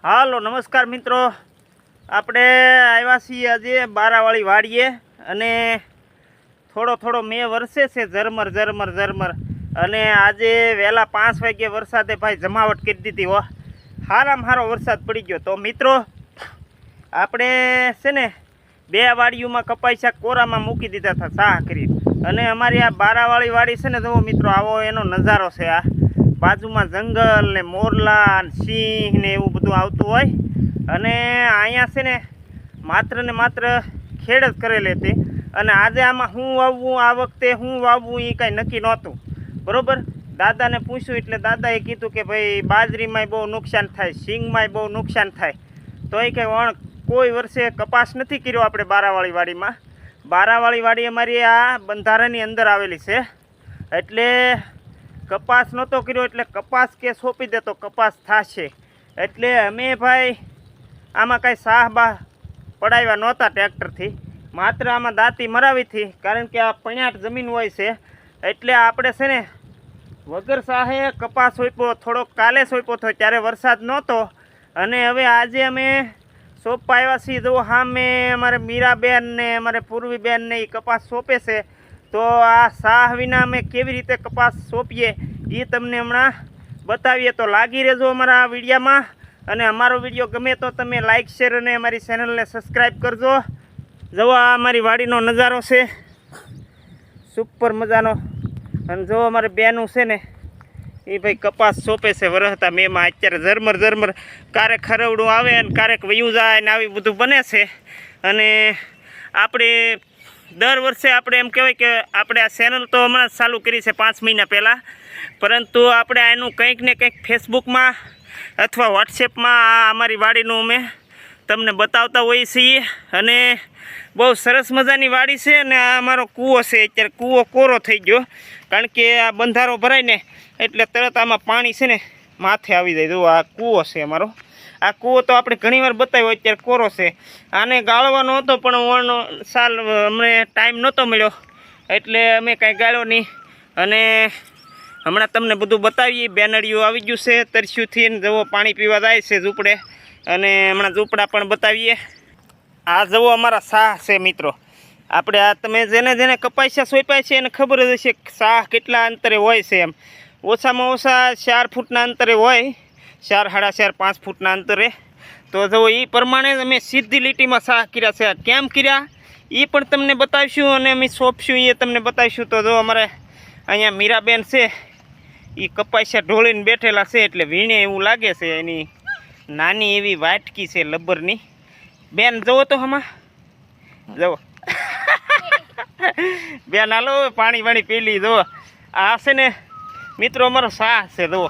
હાલો નમસ્કાર મિત્રો, આપણે આવ્યા છીએ આજે બારાવાળી વાડીએ અને થોડો મેં વરસે છે ઝરમર અને આજે વહેલા 5 વાગ્યે વરસાદે ભાઈ જમાવટ કરી દીધી હો. સારામાં સારો વરસાદ પડી ગયો. તો મિત્રો આપણે છે ને 2 વાડીઓમાં કપાસિયા કોરામાં મૂકી દીધા હતા સાહ કરી, અને અમારી આ બારાવાળી વાડી છે ને જુઓ મિત્રો, આવો એનો નજારો છે. આ બાજુમાં જંગલ ને મોરલા ને સિંહ ને એવું બધું આવતું હોય, અને અહીંયા છે ને માત્ર ખેડ જ કરેલી હતી. અને આજે આમાં શું વાવવું, આ વખતે શું વાવવું એ કાંઈ નક્કી નહોતું. બરાબર, દાદાને પૂછ્યું એટલે દાદાએ કીધું કે ભાઈ બાજરીમાંય બહુ નુકસાન થાય, સિંગમાંય બહુ નુકસાન થાય. તો એ કંઈ કોઈ વર્ષે કપાસ નથી કર્યો આપણે બારાવાળી વાડીમાં. બારાવાળી વાડી અમારી આ બંધારાની અંદર આવેલી છે, એટલે કપાસ નહોતો કર્યો, એટલે કપાસ કે સોંપી દે તો કપાસ થશે. એટલે અમે ભાઈ આમાં કાંઈ સાહ પડાવ્યા નહોતા ટ્રેક્ટરથી, માત્ર આમાં દાંતી મરાવી હતી, કારણ કે આ 65 જમીન હોય છે. એટલે આપણે છે ને વગર સાહે કપાસ સોંપ્યો, થોડોક કાલે સોંપ્યો હતો ત્યારે વરસાદ નહોતો, અને હવે આજે અમે સોંપવા આવ્યા છીએ. જો સામે અમારે મીરાબેન ને અમારે પૂર્વીબેન ને એ કપાસ સોંપે છે. તો આ સાહ વિના અમે કેવી રીતે કપાસ સોંપીએ એ તમને હમણાં બતાવીએ. તો લાગી રહેજો અમારા વિડીયોમાં, અને અમારો વિડીયો ગમે તો તમે લાઇક શેર અને અમારી ચેનલને સબસ્ક્રાઈબ કરજો. જો આ અમારી વાડીનો નજારો છે, સુપર મજાનો. અને જો અમારે બેનું છે ને એ ભાઈ કપાસ સોંપે છે વરહતા મેમાં. અત્યારે ઝરમર ક્યારેક ખરવડું આવે અને ક્યારેક વયું જાય ને આવી બધું બને છે. અને આપણે દર વર્ષે આપણે એમ કહેવાય કે આપણે આ ચેનલ તો હમણાં ચાલુ કરી છે 5 મહિના પહેલાં, પરંતુ આપણે આનું કંઈક ને કંઈક ફેસબુકમાં અથવા વોટ્સએપમાં આ અમારી વાડીનું અમે તમને બતાવતા હોઈએ છીએ. અને બહુ સરસ મજાની વાડી છે. અને આ અમારો કૂવો છે, અત્યારે કૂવો કોરો થઈ ગયો, કારણ કે આ બંધારો ભરાય ને એટલે તરત આમાં પાણી છે ને માથે આવી જાય. જો આ કૂવો છે અમારો. આ કૂવો તો આપણે ઘણીવાર બતાવ્યો, અત્યારે કોરો છે. આને ગાળવાનો હતો પણ સાલ અમને ટાઈમ નહોતો મળ્યો, એટલે અમે કાંઈ ગાળ્યો નહીં. અને હમણાં તમને બધું બતાવીએ. બેનડિયું આવી ગયું છે તરસ્યુંથી, જવો પાણી પીવા જાય છે ઝૂંપડે, અને હમણાં ઝૂંપડા પણ બતાવીએ. આ જવો અમારા સાહ છે મિત્રો. આપણે આ તમે જેને કપાસિયા સોંપ્યા છે એને ખબર જ હશે સાહ કેટલા અંતરે હોય છે. એમ ઓછામાં ઓછા 4 ફૂટના અંતરે હોય, 4, 4.5, 5 ફૂટના અંતરે. તો જો એ પ્રમાણે અમે સીધી લીટીમાં સાહ કર્યા છે. કેમ કર્યા એ પણ તમને બતાવીશું, અને અમે સોંપશું એ તમને બતાવીશું. તો જો અમારે અહીંયા મીરાબેન છે, એ કપાસિયા ઢોળીને બેઠેલા છે, એટલે વીણે એવું લાગે છે. એની નાની એવી વાટકી છે લબ્બરની. બેન જવો તો હમણાં જવો બેન હાલો પાણી પી લી. જુઓ આ છે ને મિત્રો અમારો સાહ છે. જુઓ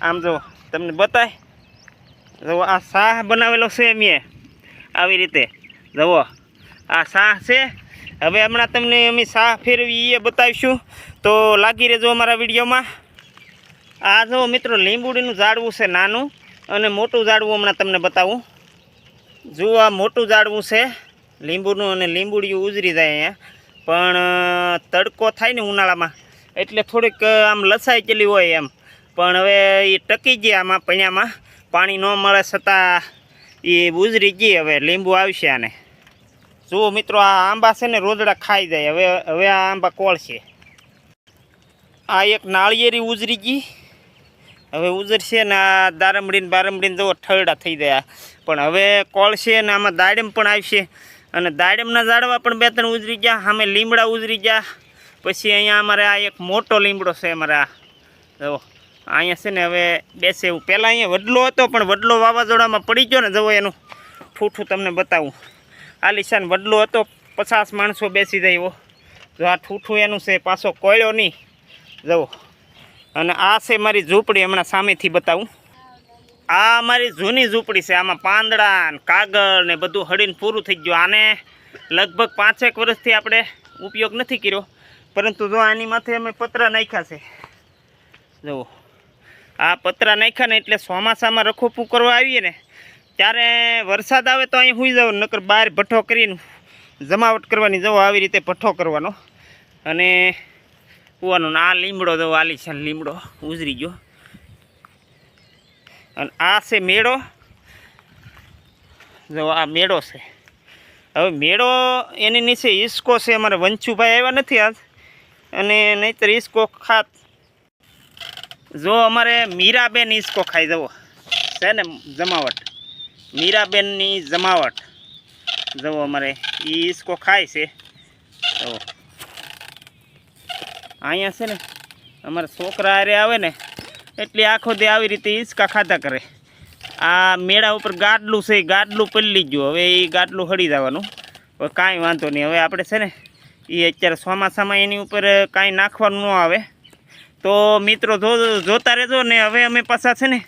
આમ જુઓ તમને બતાય. જુઓ આ સાહ બનાવેલો છે મેં આવી રીતે. જુઓ આ સાહ છે. હવે હમણાં તમને અમે સાહ ફેરવી એ બતાવીશું, તો લાગી રહેજો અમારા વિડીયોમાં. આ જુઓ મિત્રો લીંબુડીનું ઝાડવું છે નાનું, અને મોટું ઝાડવું હમણાં તમને બતાવું. જુઓ આ મોટું ઝાડવું છે લીંબુનું, અને લીંબુડીયું ઉજરી જાય અહીંયા. પણ તડકો થાય ને ઉનાળામાં એટલે થોડીક આમ લસાઈ ગયેલી હોય એમ, પણ હવે એ ટકી ગયા આમાં પણ્યામાં. પાણી ન મળે છતાં એ ઉજરી ગઈ. હવે લીંબુ આવશે આને. જુઓ મિત્રો આ આંબા છે ને રોદડા ખાઈ જાય. હવે આ આંબા કોળશે. આ એક નાળિયેરી ઉજરી ગઈ, હવે ઉજરશે ને આ બારમડીને જુઓ ઠરડા થઈ ગયા. પણ હવે કોળશે ને આમાં દાડમ પણ આવશે. અને દાડમના ઝાડવા પણ 2-3 ઉજરી ગયા. સામે લીમડા ઉજરી ગયા. પછી અહીંયા અમારે આ એક મોટો લીમડો છે અમારે. આ જુઓ અહીંયા છે ને હવે બેસે એવું. પહેલાં અહીંયા વડલો હતો, પણ વડલો વાવાઝોડામાં પડી ગયો ને. જુઓ એનું ઠૂઠું તમને બતાવું. આલિશાન વડલો હતો, 50 માણસો બેસી જાય એવો. જો આ ઠૂઠું એનું છે, પાછો કોયલો નહીં. જુઓ. અને આ છે મારી ઝૂંપડી, હમણાં સામેથી બતાવું. આ અમારી જૂની ઝૂંપડી છે. આમાં પાંદડા ને કાગળ ને બધું હળીને પૂરું થઈ ગયું. આને લગભગ 5-1 વર્ષથી આપણે ઉપયોગ નથી કર્યો, પરંતુ જો આની માથે અમે પતરા નાખ્યા છે. જુઓ આ પતરા નાખ્યા ને એટલે ચોમાસામાં રખોપું કરવા આવીએ ને ત્યારે વરસાદ આવે તો અહીં સુઈ જવાનું, નકર બહાર ભઠ્ઠો કરીને જમાવટ કરવાની. જવો આવી રીતે ભઠ્ઠો કરવાનો અને કૂવાનું. આ લીમડો જવો આલીશાન લીમડો ઉજરી ગયો. અને આ છે મેળો. જો આ મેળો છે. હવે મેળો એની નીચે હિસકો છે. અમારે વંશુભાઈ આવ્યા નથી આજ, અને નહીંતર હિસકો ખાત. જો અમારે મીરાબેન હિસકો ખાઈ જવો છે ને જમાવટ, મીરાબેનની જમાવટ. જવો અમારે એ હિસકો ખાય છે. જવો અહીંયા છે ને અમારા છોકરા હારે આવે ને એટલે આખો દે આવી રીતે હિંચકા ખાધા કરે. આ મેળા ઉપર ગાડલું છે, ગાડલું પલળી ગયું. હવે એ ગાડલું હળી જવાનું. હવે કાંઈ વાંધો નહીં. હવે આપણે છે ને એ અત્યારે ચોમાસામાં એની ઉપર કાંઈ નાખવાનું ન આવે. તો મિત્રો જોતા રહેજો ને. હવે અમે પાછા છે ને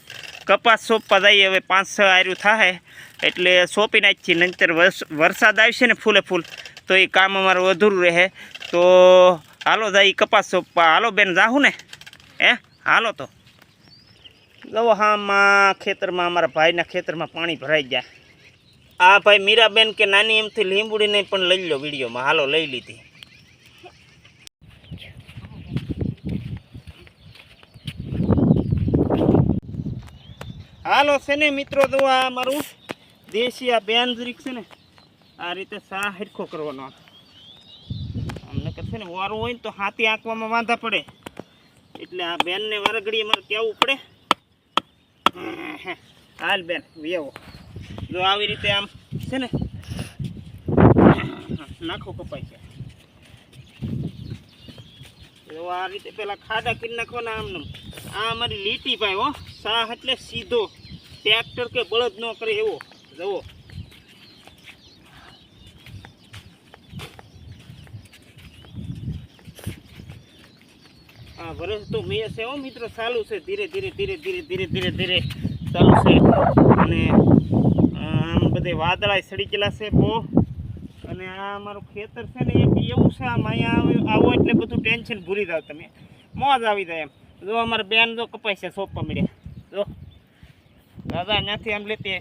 કપાસ સોંપવા જઈએ. હવે 5-6 આર્યું થાય એટલે સોંપી નાખીએ. નહીંતર વરસાદ આવશે ને ફૂલે ફૂલ તો એ કામ અમારું અધૂરું રહે. તો હાલો જાય કપાસ સોંપવા. હાલો બેન જાહું ને? હાલો તો જવો. હામાં ખેતરમાં અમારા ભાઈના ખેતરમાં પાણી ભરાઈ ગયા. આ ભાઈ મીરાબેન કે નાની એમથી લીંબુડીને પણ લઈ લો વિડીયોમાં. હાલો લઈ લીધી. હાલો છે ને મિત્રો, તો આ મારું દેશી આ બેનજરીક છે ને આ રીતે સા હરખો કરવાનો. અમને કરશે ને વારું હોય ને તો હાથી આંકવામાં વાંધા પડે. એટલે આ બેનને વારઘડી અમારે કહેવું પડે. હાલ બેન વેવો. જો આવી રીતે આમ છે ને નાખો કપાય છે. જો આ રીતે પેલા ખાડા કરી નાખવાના આમને. આ અમારી લીટી ભાઈ હો. સાહ એટલે સીધો, ટ્રેક્ટર કે બળદ ન કરે એવો. જુઓ આ વરસ તો મેં છે હો મિત્રો, ચાલુ છે. ધીરે ધીરે ધીરે ધીરે ધીરે ધીરે ધીરે ચાલુ છે. અને આમ બધે વાદળા સડી ગયેલા છે બહુ. અને આ અમારું ખેતર છે ને એ બી એવું છે. આમ અહીંયા આવો એટલે બધું ટેન્શન ભૂલી જાવ તમે, મોજ આવી જાય એમ. જો અમારે બેન જો કપાય છે સોંપવા મળ્યા. જો દાદા ત્યાંથી આમ લેતી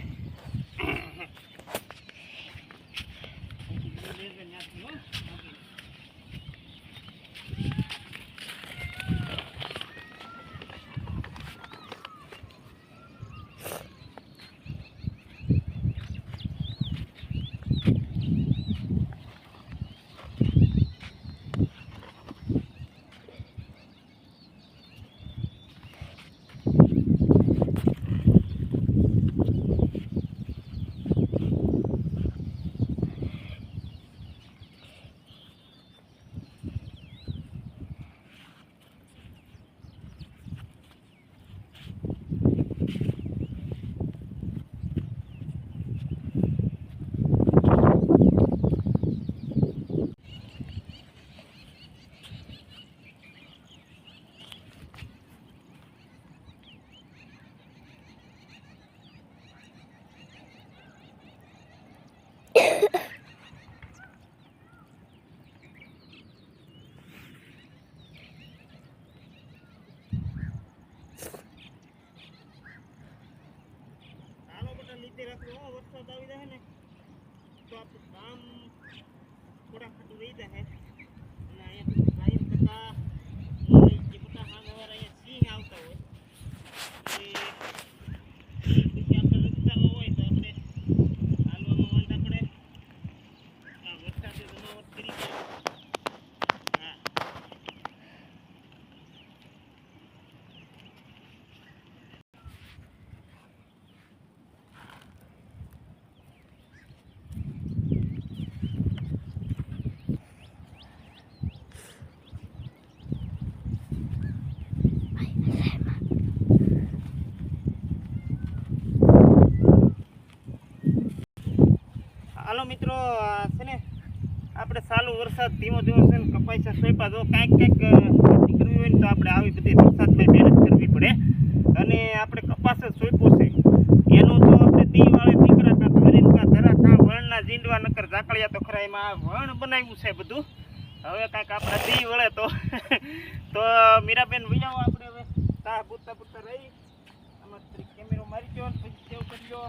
વરસાદ આવી જાય ને તો આપણું કામ થોડા ખાટું રહી જાય. અને અહીંયા ડ્રાઈવ કરતા જે મોટા હાંગવાર અહીંયા સિંહ આવતા હોય એ પછી આપણે રસ્તામાં હોય તો આપણે હાલવામાં વાંધા પડે. આ વરસાદે જમાવટ કરી જાય. હા હાલો મિત્રો, છે ને આપણે ચાલુ વરસાદ ધીમો ધીમો છે ને કપાઈ સોંપા. જો કાંઈક ખેતી કરવી હોય ને તો આપણે આવી બધી વરસાદમાં મહેનત કરવી પડે. અને આપણે કપાસ જ સોંપ્યો છે એનું તો આપણે દી વાળે દીકરા કાં ધોરીને કાં ધરા કાં વણના જીંડવા નકર ઝાકળિયા તો ખરા. એમાં વણ બનાવ્યું છે બધું. હવે કાંઈક આપણા દી વળે તો મીરાબેન વિયાવો આપણે. હવે તા પૂરતા પૂરતા રહી આમાં કેમેરો મારી ગયો ને પછી સેવ કરી લો.